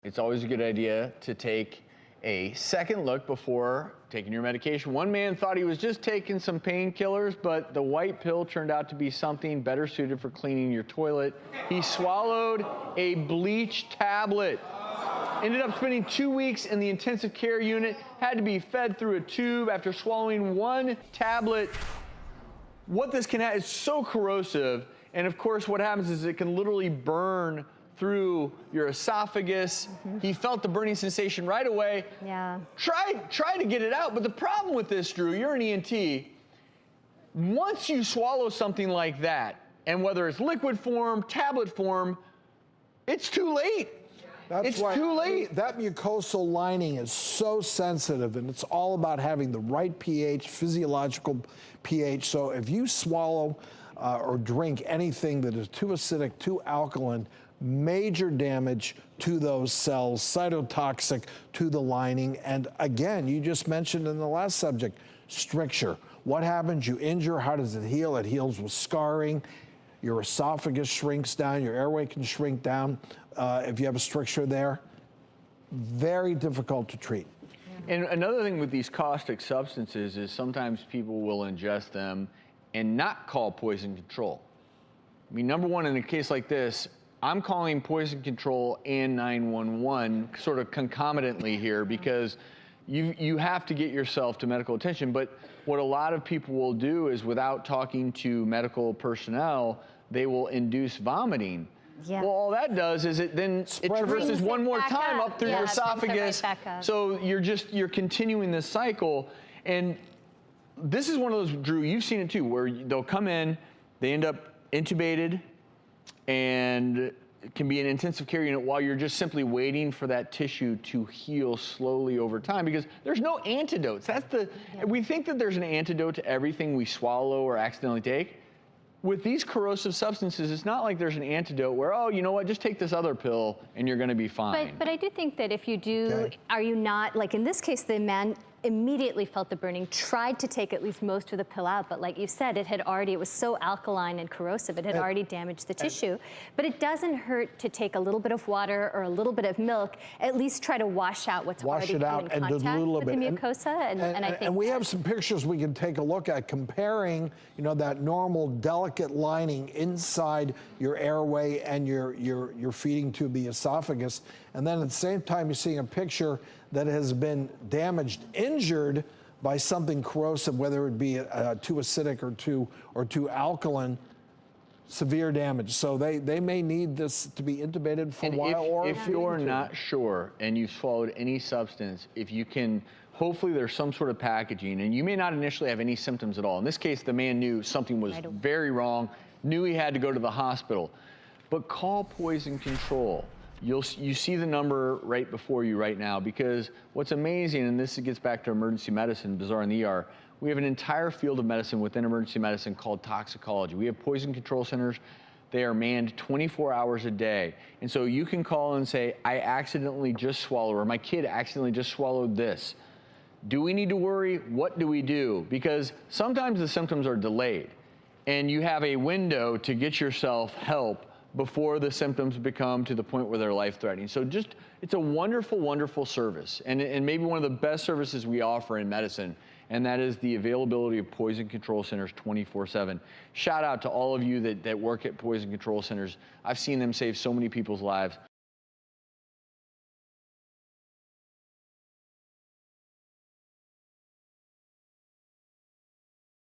It's always a good idea to take a second look before taking your medication. One man thought he was just taking some painkillers, but the white pill turned out to be something better suited for cleaning your toilet. He swallowed a bleach tablet. Ended up spending 2 weeks in the intensive care unit, had to be fed through a tube after swallowing one tablet. What this can have is so corrosive, and of course what happens is it can literally burn through your esophagus. He felt the burning sensation right away. Yeah. Try to get it out, but the problem with this, Drew, you're an ENT, once you swallow something like that, and whether it's liquid form, tablet form, it's too late. It's too late. That mucosal lining is so sensitive, and it's all about having the right pH, physiological pH. So if you swallow or drink anything that is too acidic, too alkaline, major damage to those cells, cytotoxic to the lining. And again, you just mentioned in the last subject, stricture. What happens? You injure, how does it heal? It heals with scarring. Your esophagus shrinks down, your airway can shrink down if you have a stricture there. Very difficult to treat. And another thing with these caustic substances is sometimes people will ingest them and not call poison control. I mean, number one, in a case like this, I'm calling poison control and 911 sort of concomitantly here because you have to get yourself to medical attention. But what a lot of people will do is, without talking to medical personnel, they will induce vomiting. Yeah. Well, all that does is it traverses one more time up through your esophagus. So you're continuing this cycle. And this is one of those, Drew, you've seen it too, where they'll come in, they end up intubated, and it can be an intensive care unit while you're just simply waiting for that tissue to heal slowly over time, because there's no antidotes. We think that there's an antidote to everything we swallow or accidentally take. With these corrosive substances, it's not like there's an antidote where, oh, you know what, just take this other pill and you're gonna be fine. But I do think that if you do, are you not, like in this case, the man immediately felt the burning, tried to take at least most of the pill out, but like you said, it was so alkaline and corrosive, it had already damaged the tissue. But it doesn't hurt to take a little bit of water or a little bit of milk, at least try to wash out what's already come in contact with the mucosa. And we have some pictures we can take a look at comparing, you know, that normal delicate lining inside your airway and your feeding tube, the esophagus, and then at the same time you're seeing a picture that has been damaged, injured by something corrosive, whether it be too acidic or too alkaline, severe damage. So they may need this to be intubated for a while. If you're not sure and you've swallowed any substance, if you can, hopefully there's some sort of packaging, and you may not initially have any symptoms at all. In this case, the man knew something was very wrong, knew he had to go to the hospital, but call poison control. You see the number right before you right now, because what's amazing, and this gets back to emergency medicine, bizarre in the ER, we have an entire field of medicine within emergency medicine called toxicology. We have poison control centers. They are manned 24 hours a day. And so you can call and say, I accidentally just swallowed, or my kid accidentally just swallowed this. Do we need to worry? What do we do? Because sometimes the symptoms are delayed, and you have a window to get yourself help before the symptoms become to the point where they're life-threatening. So it's a wonderful, wonderful service, and maybe one of the best services we offer in medicine, and that is the availability of poison control centers 24/7. Shout out to all of you that work at poison control centers. I've seen them save so many people's lives.